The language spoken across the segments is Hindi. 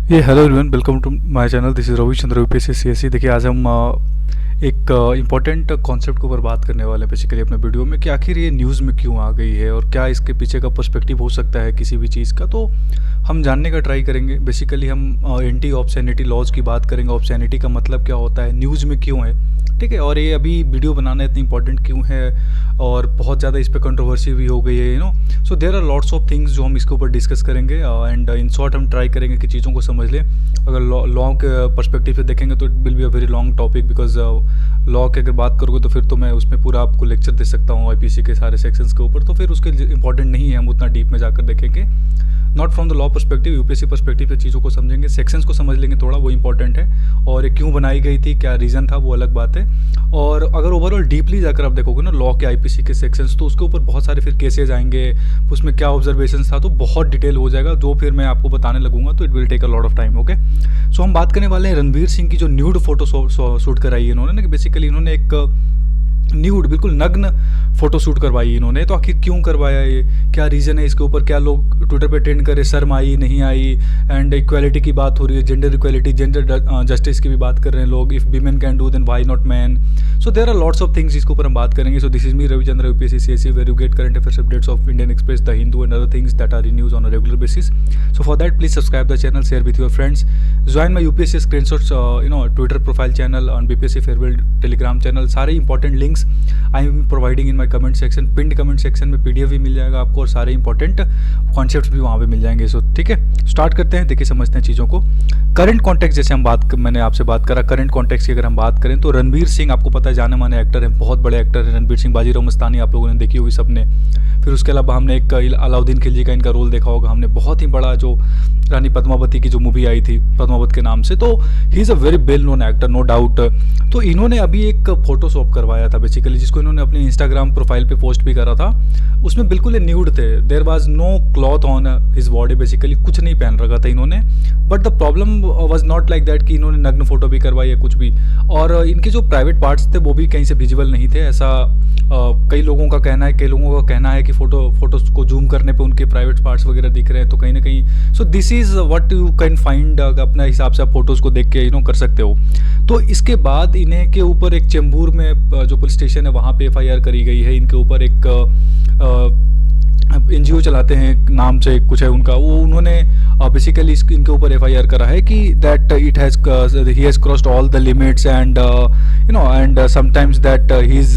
ये hello everyone, welcome to my channel. This is Ravichandra UPSC CSC. देखिए, आज हम एक इम्पॉर्टेंट कॉन्सेप्ट के ऊपर बात करने वाले हैं बेसिकली अपने वीडियो में कि आखिर ये न्यूज़ में क्यों आ गई है और क्या इसके पीछे का पर्सपेक्टिव हो सकता है किसी भी चीज़ का। तो हम जानने का ट्राई करेंगे। बेसिकली हम एंटी ऑब्सैनिटी लॉज की बात करेंगे। ऑब्सैनिटी का मतलब क्या होता है, न्यूज़ में क्यों है, ठीक है, और ये अभी वीडियो बनाना इतनी इंपॉर्टेंट क्यों है और बहुत ज़्यादा इस पर कंट्रोवर्सी भी हो गई है, so there are lots of things जो हम इसके ऊपर डिस्कस करेंगे एंड इन शॉर्ट हम ट्राई करेंगे कि चीज़ों को समझ लें। अगर लॉ के पर्सपेक्टिव से देखेंगे तो it will be a very long topic, because law की अगर बात करोगे तो फिर तो मैं उसमें पूरा आपको लेक्चर दे सकता हूँ आईपीसी के सारे सेक्शंस के ऊपर, तो फिर उसके इंपॉर्टेंट नहीं है हम उतना डीप में जाकर देखेंगे। Not from the law perspective, UPSC perspective से चीज़ों को समझेंगे, सेक्शंस को समझ लेंगे थोड़ा, वो इंपॉर्टेंट है। और ये क्यों बनाई गई थी, क्या रीज़न था, वो अलग बात है। और अगर ओवरऑल डीपली जाकर आप देखोगे ना लॉ के आईपीसी के सेक्शंस, तो उसके ऊपर बहुत सारे फिर केसेज आएंगे, उसमें क्या ऑब्जर्वेशन था, तो बहुत डिटेल हो जाएगा जो फिर मैं आपको बताने लगूंगा, तो it will take a lot of time. Okay, so हम बात करने वाले हैं रणवीर सिंह की जो न्यूड फोटो शूट कराई है इन्होंने ना, कि बेसिकली इन्होंने एक न्यूड बिल्कुल नग्न फोटो शूट करवाई इन्होंने। तो आखिर क्यों करवाया, ये क्या रीज़न है इसके ऊपर, क्या लोग ट्विटर पे ट्रेंड करे, शर्म आई नहीं आई, एंड इक्वालिटी की बात हो रही है, जेंडर इक्वालिटी, जेंडर जस्टिस की भी बात कर रहे हैं लोग, if women can do then why not man. So there are lots of things जिसके ऊपर हम बात करेंगे। So this is me Ravichandra UPSC CSC, where you get current affairs updates of Indian Express, the Hindu and other things that are in news on a regular basis. So for that please subscribe the channel, share with your friends, join my UPSC screenshots Twitter profile channel on BPSC farewell telegram channel. सारे important links I am providing in my comment section, pinned comment section में पीडीएफ भी मिल जाएगा आपको और सारे इंपॉर्टेंट कॉन्सेप्ट्स भी वहाँ पे मिल जाएंगे। सो ठीक है, स्टार्ट करते हैं। देखिए, समझते हैं चीज़ों को। करंट कॉन्टेक्स्ट जैसे हम मैंने आपसे बात करा, करंट कॉन्टेक्स्ट की अगर हम बात करें तो रणवीर सिंह आपको पता है जाने माने एक्टर हैं, बहुत बड़े एक्टर हैं रणवीर सिंह। बाजीराव मस्तानी आप लोगों ने देखी होगी सबने। फिर उसके अलावा हमने एक अलाउद्दीन खिलजी का इनका रोल देखा होगा हमने, बहुत ही बड़ा जो रानी पद्मावती की जो मूवी आई थी पद्मावत के नाम से। तो he is a very well known actor, no doubt. तो इन्होंने अभी एक फोटोशॉप करवाया था बेसिकली, जिसको इन्होंने अपने इंस्टाग्राम प्रोफाइल पे पोस्ट भी करा था। उसमें बिल्कुल न्यूड थे, there was no cloth on his body, basically कुछ नहीं पहन रखा था इन्होंने। But the problem was not like that कि इन्होंने नग्न फोटो भी करवाई है कुछ भी, और इनके जो प्राइवेट पार्ट्स थे वो भी कहीं से विजिबल नहीं थे, ऐसा कई लोगों का कहना है। कई लोगों का कहना है कि फोटोज को जूम करने पे उनके प्राइवेट पार्ट्स वगैरह दिख रहे हैं, तो कहीं ना कहीं so this is what you can find, अपने हिसाब से आप फोटोज़ को देख के कर सकते हो। तो इसके बाद इन्हें के ऊपर एक चेंबूर में जो पुलिस स्टेशन है वहाँ पे एफआईआर करी गई है। इनके ऊपर एक एनजीओ चलाते हैं नाम से कुछ है उनका, वो उन्होंने बेसिकली इनके ऊपर एफआईआर करा है कि that it has he has crossed all the limits and and sometimes that he is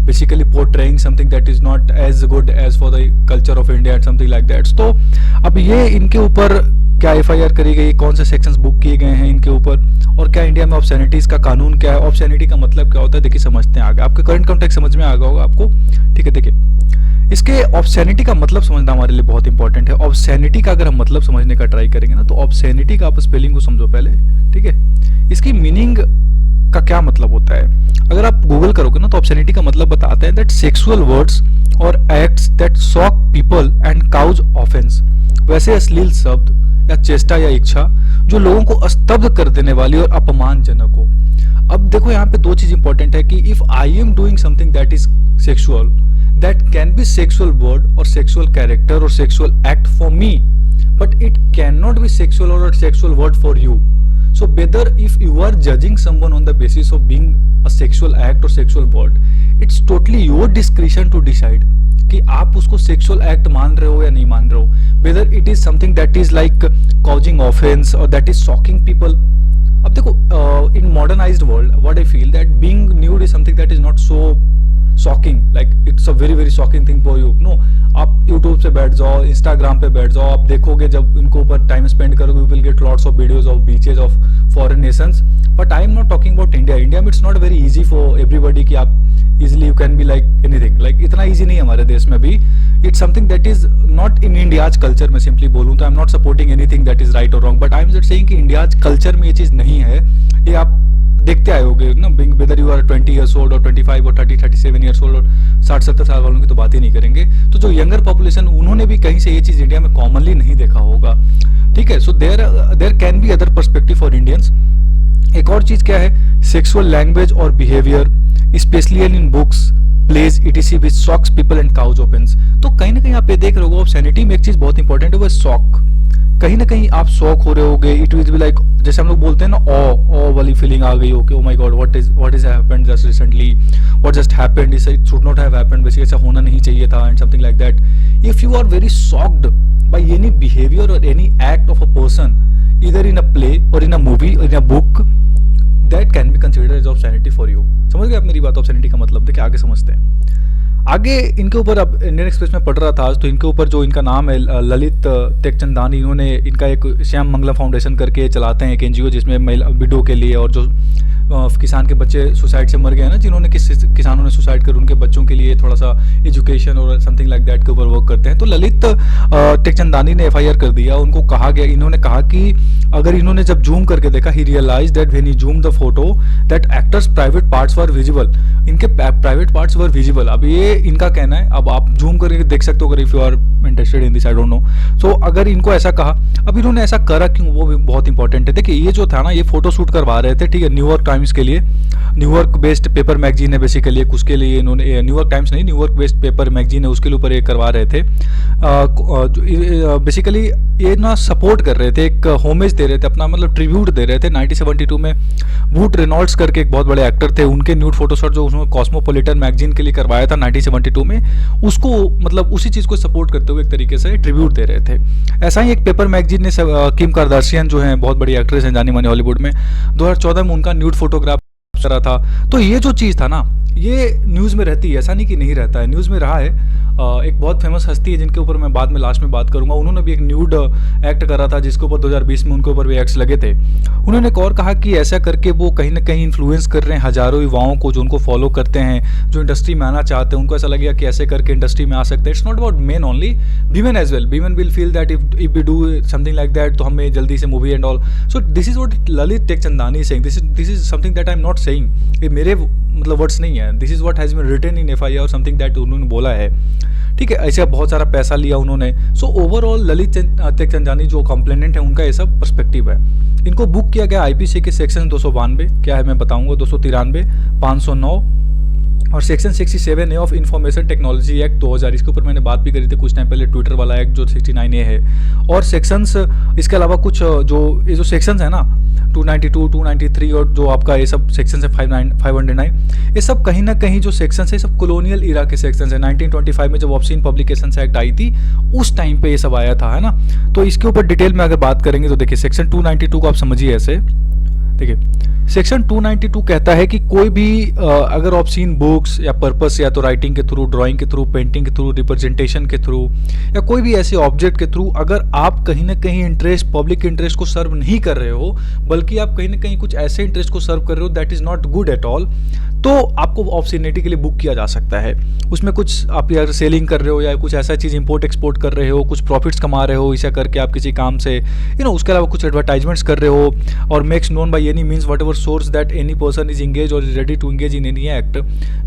basically portraying something that is not as good as for the culture of India and something like that. तो अब ये इनके ऊपर क्या एफआईआर करी गई, कौन से सेक्शंस बुक किए गए हैं इनके ऊपर, और क्या इंडिया में ऑब्सैनिटीज़ का कानून क्या है, ऑब्सैनिटी का मतलब क्या होता है, देखिए समझते हैं आगे। आपके करंट कॉन्टेक्स्ट समझ में आ गया होगा आपको, ठीक है। देखिए, इसके ऑब्सैनिटी का मतलब समझना हमारे लिए बहुत इंपॉर्टेंट है। ऑब्सैनिटी का अगर हम मतलब समझने का ट्राई करेंगे ना, तो ऑब्सैनिटी का आप स्पेलिंग को समझो पहले, ठीक है। इसकी मीनिंग का क्या मतलब होता है, अगर आप गूगल करोगे ना तो ऑब्सैनिटी का मतलब बताते हैं दैट सेक्सुअल वर्ड्स और acts that shock people and cause offence. वैसे अश्लील शब्द या चेष्टा या इच्छा जो लोगों को स्तब्ध कर देने वाली और अपमानजनक हो। अब देखो, यहाँ पे दो चीज इंपॉर्टेंट है कि if I am doing something that is sexual, that can be sexual word और सेक्सुअल कैरेक्टर और sexual act for me, but it can not be sexual और sexual word for you. So whether if you are judging someone on the basis of being a sexual act or sexual word, it's totally your discretion to decide कि आप उसको sexual act मान रहे हो या नहीं मान रहे हो, whether it is something that is like causing offense or that is shocking people। अब देखो, in modernized world what I feel that being nude is something that is not so shocking, like it's a very very shocking thing for you. No, आप यूट्यूब से बैठ जाओ, इंस्टाग्राम पे बैठ जाओ, आप देखोगे जब इनको ऊपर टाइम स्पेंड करोगे, you will get lots of videos of beaches of foreign nations. But I am not talking about India. India में it's not very easy for everybody कि आप easily you can be like anything, like इतना ईजी नहीं है हमारे देश में भी। It's something that is not in India's culture. मैं सिंपली बोलूँ तो I am not supporting anything that is right और wrong, but I am just saying कि इंडियाज कल्चर में ये चीज़ नहीं है। ये आप देखते आए होगे ना, whether you are 20 years old और 25 और 37 ईयर्स ओल्ड और 60-70 साल वालों की तो बात ही नहीं करेंगे। तो जो यंगर पॉपुलेशन, उन्होंने भी कहीं से ये चीज़ इंडिया में कॉमनली नहीं देखा होगा, ठीक है। So there can be other perspective for Indians. एक और चीज़ क्या है, सेक्सुअल लैंग्वेज और behaviour specially in books plays etc which shocks people and cause offence. तो कहीं ना कहीं आप ये देख रहे हो ऑब्सैनिटी में एक चीज़ बहुत इंपॉर्टेंट है, वो शॉक, कहीं ना कहीं आप शॉक हो रहे होगे, इट विल बी लाइक जैसे हम लोग बोलते हैं ना, ऑ वाली फीलिंग आ गई हो कि oh my God what is happened just recently, what just happened, it should not have happened, basically ऐसा होना नहीं चाहिए था and something like that. If you are very shocked by any behaviour और any act of a person either in a play or in a movie or in a book, that can be considered as obscenity for you। समझ गए आप मेरी बात? obscenity का मतलब देखिए आगे समझते हैं। आगे इनके ऊपर, अब इंडियन एक्सप्रेस में पढ़ रहा था आज, तो इनके ऊपर जो इनका नाम है ललित टेकचंदानी, इन्होंने इनका एक श्याम मंगलम फाउंडेशन करके चलाते हैं एक एनजीओ, जिसमें महिला विडो के लिए और जो किसान के बच्चे सुसाइड से मर गए हैं ना, जिन्होंने किसानों ने सुसाइड कर उनके बच्चों के लिए थोड़ा सा एजुकेशन और समथिंग लाइक दैट के ऊपर वर्क करते हैं। तो ललित टेकचंदानी ने एफआईआर कर दिया। उनको कहा गया, इन्होंने कहा कि अगर इन्होंने जब जूम करके देखा, he realise that when he zoom the photo that actors private parts were visible, इनके प्राइवेट पार्ट्स वर विजिबल। अब ये इनका कहना है, अब आप जूम करके देख सकते हो अगर if you are interested in this, I don't know. So अगर इनको ऐसा कहा, अब इन्होंने ऐसा करा क्यों, वो भी बहुत इंपॉर्टेंट है। देखिए ये जो था ना, ये फोटो शूट करवा रहे थे, ठीक है, न्यूयॉर्क टाइम्स के लिए, न्यूयॉर्क बेस्ड पेपर मैगजीन है बेसिकली, उसके लिए इन्होंने, न्यूयॉर्क टाइम्स नहीं, न्यूयॉर्क बेस्ड पेपर मैगजीन है, उसके ऊपर ये करवा रहे थे। बेसिकली ये ना सपोर्ट कर रहे थे, एक होमेज दे रहे थे, अपना मतलब ट्रिब्यूट दे रहे थे। 1972 में वूड रेनॉल्ड्स करके एक बहुत बड़े एक्टर थे, उनके न्यूड फोटोशॉट जो उन्होंने कॉस्मोपॉलिटन मैगजीन के लिए करवाया था 1972 में, उसको मतलब उसी चीज़ को सपोर्ट करते हुए एक तरीके से ट्रिब्यूट दे रहे थे। ऐसा ही एक पेपर मैगजीन ने किम कार्दाशियन जो है बहुत बड़ी एक्ट्रेस हैं जानी मानी हॉलीवुड में, 2014 में उनका न्यूड फोटोग्राफ रहा था। तो ये जो चीज़ था ना, ये न्यूज़ में रहती है, ऐसा नहीं कि नहीं रहता है, न्यूज़ में रहा है। एक बहुत फेमस हस्ती है जिनके ऊपर मैं बाद में लास्ट में बात करूंगा, उन्होंने भी एक न्यूड एक्ट करा था जिसके ऊपर 2020 में उनके ऊपर भी एक्ट्स लगे थे। उन्होंने एक और कहा कि ऐसा करके वो कहीं ना कहीं इन्फ्लुएंस कर रहे हैं हज़ारों युवाओं को जो उनको फॉलो करते हैं, जो इंडस्ट्री में आना चाहते हैं। उनको ऐसा लगेगा कि ऐसे करके इंडस्ट्री में आ सकते हैं। It's not about men only, women as well, women will feel that if we do something like that तो हमें जल्दी से movie and all. So this is what Lalit Tekchandani is saying, this is something that I am not saying, ये मेरे मतलब वर्ड्स नहीं है, this is what has been written in FIR और समथिंग दैट उन्होंने बोला है, ठीक है। ऐसे बहुत सारा पैसा लिया उन्होंने। सो ओवरऑल ललित टेकचंदानी जो कंप्लेनेंट है, उनका ये सब पर्सपेक्टिव है। इनको बुक किया गया आईपीसी के सेक्शन 292 क्या है मैं बताऊंगा, 293, 509 और section 67A of information technology act 2000, इसके ऊपर मैंने बात भी करी थी कुछ टाइम पहले, ट्विटर वाला एक्ट जो 69A है। और सेक्शंस इसके अलावा कुछ जो ये जो सेक्शंस है ना 292, 293 और जो आपका ये सब सेक्शंस है 509, ये सब कहीं ना कहीं जो सेक्शंस है सब कॉलोनियल इरा के सेक्शंस है। 1925 में जब ऑब्ससीन पब्लिकेशंस एक्ट आई थी उस टाइम पे ये सब आया था, है ना। तो इसके ऊपर डिटेल में अगर बात करेंगे तो देखिए सेक्शन 292 को आप समझिए ऐसे, देखिए सेक्शन 292 कहता है कि कोई भी अगर ऑब्ससीन बुक्स या पर्पस या तो राइटिंग के थ्रू, ड्राइंग के थ्रू, पेंटिंग के थ्रू, रिप्रेजेंटेशन के थ्रू या कोई भी ऐसे ऑब्जेक्ट के थ्रू अगर आप कहीं ना कहीं इंटरेस्ट, पब्लिक इंटरेस्ट को सर्व नहीं कर रहे हो, बल्कि आप कहीं ना कहीं कुछ ऐसे इंटरेस्ट को सर्व कर रहे हो that is not good at all, तो आपको ऑब्ससीनिटी के लिए बुक किया जा सकता है। उसमें कुछ आप यार सेलिंग कर रहे हो या कुछ ऐसा चीज़ इंपोर्ट एक्सपोर्ट कर रहे हो, कुछ प्रॉफिट्स कमा रहे हो इसे करके आप किसी काम से, उसके अलावा कुछ एडवर्टाइजमेंट्स कर रहे हो, और makes known by any means what ever source that any person is engaged or is ready to engage in any act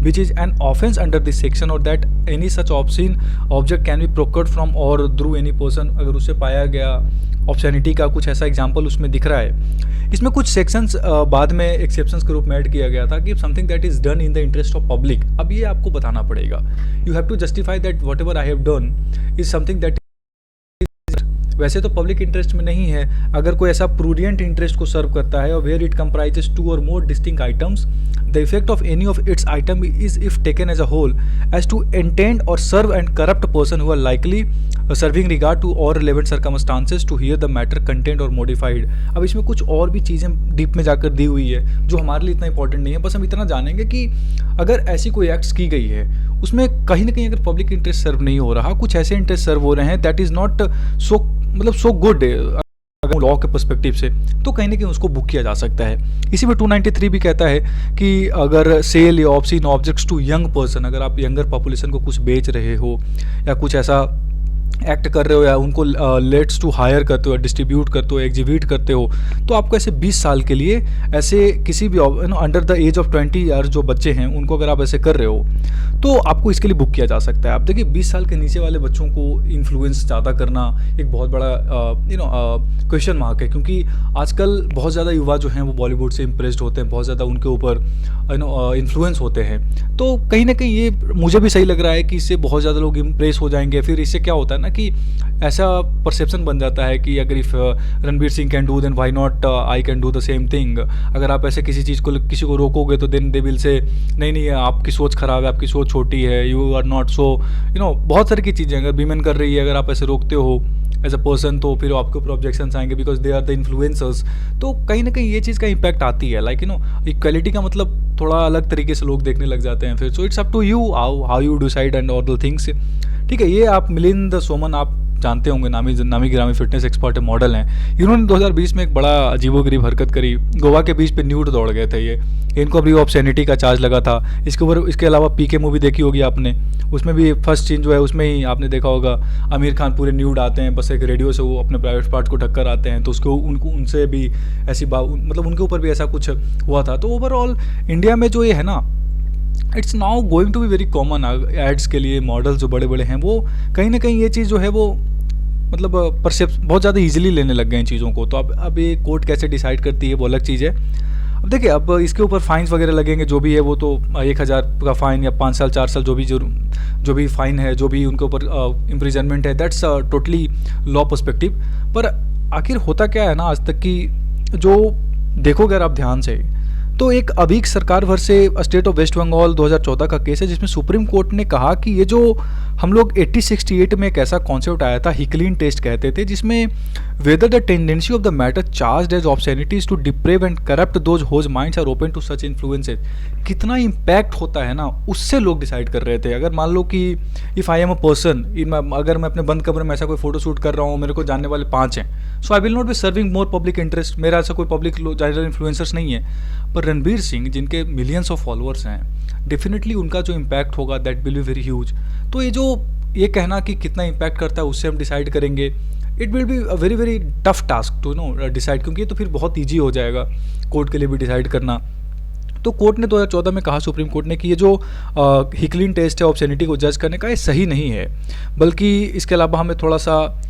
which is an offense under this section, or that any such obscene object can be procured from or through any person, अगर उसे पाया गया ऑब्सैनिटी का कुछ ऐसा एग्जाम्पल उसमें दिख रहा है। इसमें कुछ सेक्शंस बाद में एक्सेप्शंस के रूप में ऐड किया गया था कि something that is done in the interest of public. अब ये आपको बताना पड़ेगा, you have to justify that whatever I have done is something that वैसे तो पब्लिक इंटरेस्ट में नहीं है, अगर कोई ऐसा प्रूडियंट इंटरेस्ट को सर्व करता है और वेयर इट कंप्राइजेस 2 और more distinct items, the effect of any of its item is if taken as a whole as to intend और serve and corrupt person who are likely serving regard to और relevant circumstances to hear the matter content और मॉडिफाइड। अब इसमें कुछ और भी चीज़ें डीप में जाकर दी हुई है जो हमारे लिए इतना इंपॉर्टेंट नहीं है, बस हम इतना जानेंगे कि अगर ऐसी कोई एक्ट्स की गई है उसमें कहीं ना कहीं अगर पब्लिक इंटरेस्ट सर्व नहीं हो रहा, कुछ ऐसे इंटरेस्ट सर्व हो रहे हैं दैट इज़ नॉट सो मतलब सो गुड अगर लॉ के पर्सपेक्टिव से, तो कहीं ना कहीं उसको बुक किया जा सकता है। इसी में 293 भी कहता है कि अगर सेल या ऑब्ससीन ऑब्जेक्ट्स टू यंग पर्सन, अगर आप यंगर पॉपुलेशन को कुछ बेच रहे हो या कुछ ऐसा एक्ट कर रहे हो या उनको लेट्स टू हायर करते हो, डिस्ट्रीब्यूट करते हो, एग्जीबिट करते हो, तो आपको ऐसे 20 साल के लिए ऐसे किसी भी under the age of 20 year जो बच्चे हैं उनको अगर आप ऐसे कर रहे हो तो आपको इसके लिए बुक किया जा सकता है। आप देखिए 20 साल के नीचे वाले बच्चों को इन्फ्लुएंस ज़्यादा करना एक बहुत बड़ा क्वेश्चन मार्क है, क्योंकि आजकल बहुत ज़्यादा युवा जो हैं वो बॉलीवुड से इम्प्रेस्ड होते हैं, बहुत ज़्यादा उनके ऊपर इन्फ्लुएंस होते हैं। तो कहीं ना कहीं ये मुझे भी सही लग रहा है कि इससे बहुत ज़्यादा लोग इम्प्रेस हो जाएंगे। फिर इससे क्या होता है है ना कि ऐसा परसेप्शन बन जाता है कि अगर if Ranbir Singh can do then why not I can do the same thing. अगर आप ऐसे किसी चीज़ को किसी को रोकोगे तो देन दे विल से नहीं नहीं आपकी सोच ख़राब है, आपकी सोच छोटी है, यू आर नॉट सो बहुत सारी की चीज़ें अगर वीमेन कर रही है, अगर आप ऐसे रोकते हो एज अ पर्सन तो फिर आपके ऊपर ऑब्जेक्शंस आएंगे because they are the influencers. तो कहीं ना कहीं ये चीज़ का इम्पैक्ट आती है, लाइक इक्वालिटी का मतलब थोड़ा अलग तरीके से लोग देखने लग जाते हैं फिर। So it's up to you how you decide and all the things. ठीक है, ये आप मिलिंद सोमन आप जानते होंगे, नामी गिरामी फिटनेस एक्सपर्ट मॉडल हैं। इन्होंने 2020 में एक बड़ा अजीबोगरीब हरकत करी, गोवा के बीच पे न्यूड दौड़ गए थे ये। इनको अभी ऑब्सैनिटी का चार्ज लगा था इसके ऊपर। इसके अलावा पीके मूवी देखी होगी आपने, उसमें भी फर्स्ट सीन जो है उसमें ही आपने देखा होगा आमिर खान पूरे न्यूड आते हैं, बस एक रेडियो से वो अपने प्राइवेट पार्ट को टक्कर आते हैं, तो उसको उनसे भी ऐसी मतलब उनके ऊपर भी ऐसा कुछ हुआ था। तो ओवरऑल इंडिया में जो ये है ना, it's now going to be very common. Ads के लिए मॉडल्स जो बड़े बड़े हैं वो कहीं ना कहीं ये चीज़ जो है वो मतलब परसेप्शन बहुत ज़्यादा इजीली लेने लग गए इन चीज़ों को। तो अब ये कोर्ट कैसे डिसाइड करती है वो अलग चीज़ है। अब देखिए, अब इसके ऊपर फाइन्स वगैरह लगेंगे, जो भी है वो तो 1000 का फ़ाइन या 5 साल 4 साल जो भी फ़ाइन है, जो भी उनके ऊपर इम्प्रिजनमेंट है, दैट्स टोटली लॉ पर्सपेक्टिव। पर आखिर होता क्या है ना, आज तक की जो देखोगे अगर आप ध्यान से, तो एक अभी सरकार भर से स्टेट ऑफ वेस्ट बंगाल 2014 का केस है जिसमें सुप्रीम कोर्ट ने कहा कि ये जो हम लोग 8068 में एक ऐसा कॉन्सेप्ट आया था, हिकलिन टेस्ट कहते थे, जिसमें whether the tendency of the matter charged as obscenities to deprave and corrupt those whose minds are open to such influences, कितना इम्पैक्ट होता है ना, उससे लोग डिसाइड कर रहे थे। अगर मान लो कि if I am a person, अगर मैं अपने बंद कमरे में ऐसा कोई फोटो शूट कर रहा हूँ, मेरे को जानने वाले 5 हैं, so I will not be serving more public interest, मेरा ऐसा कोई पब्लिक जनरल इन्फ्लुएंसर्स नहीं है। पर रणबीर सिंह जिनके मिलियंस ऑफ फॉलोअर्स हैं, डेफिनेटली उनका जो इम्पैक्ट होगा that will be very huge. तो ये कहना कि कितना इम्पैक्ट करता है उससे हम डिसाइड करेंगे, it will be a very very tough task to decide, क्योंकि ये तो फिर बहुत ईजी हो जाएगा कोर्ट के लिए भी डिसाइड करना। तो कोर्ट ने 2014 में कहा, सुप्रीम कोर्ट ने, कि ये जो हिकलिन टेस्ट है ऑब्सैनिटी को जज करने का, ये सही नहीं है, बल्कि इसके अलावा हमें थोड़ा सा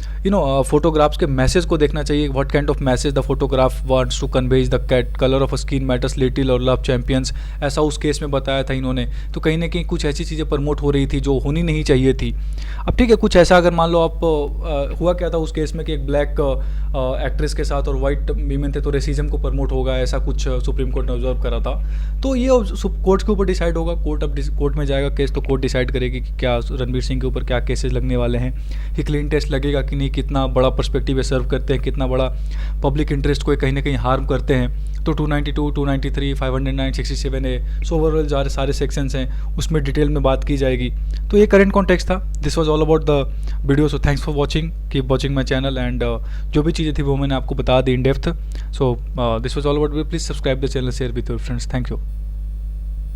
फोटोग्राफ्स के मैसेज को देखना चाहिए। What kind of message the photograph wants to convey, the cat colour of skin matters little और लव चैंपियंस, ऐसा उस केस में बताया था इन्होंने। तो कहीं ना कहीं कुछ ऐसी चीज़ें प्रमोट हो रही थी जो होनी नहीं चाहिए थी। अब ठीक है, कुछ ऐसा अगर मान लो आप हुआ क्या था उस केस में कि एक ब्लैक एक्ट्रेस के साथ और वाइट वीमेन थे, तो रेसिज्म को प्रमोट होगा, ऐसा कुछ सुप्रीम कोर्ट ने ऑब्जर्व करा था। तो ये कोर्ट के ऊपर डिसाइड होगा, कोर्ट में जाएगा केस, तो कोर्ट डिसाइड करेगी कि क्या रणबीर सिंह के ऊपर क्या केसेस लगने वाले हैं, हिकलिन टेस्ट लगेगा कि नहीं, कितना बड़ा पर्सपेक्टिव सर्व करते हैं, कितना बड़ा पब्लिक इंटरेस्ट को कहीं ना कहीं हार्म करते हैं। तो 292, 293, 509, 67A, सो ओवरऑल सारे सेक्शंस हैं, उसमें डिटेल में बात की जाएगी। तो ये करंट कॉन्टेक्स्ट था, this was all about the video. So thanks for watching, keep watching my channel, and जो भी चीज़ें थी वो मैंने आपको बता दी in depth. So this was all about, please subscribe the channel, share with your friends. Thank you.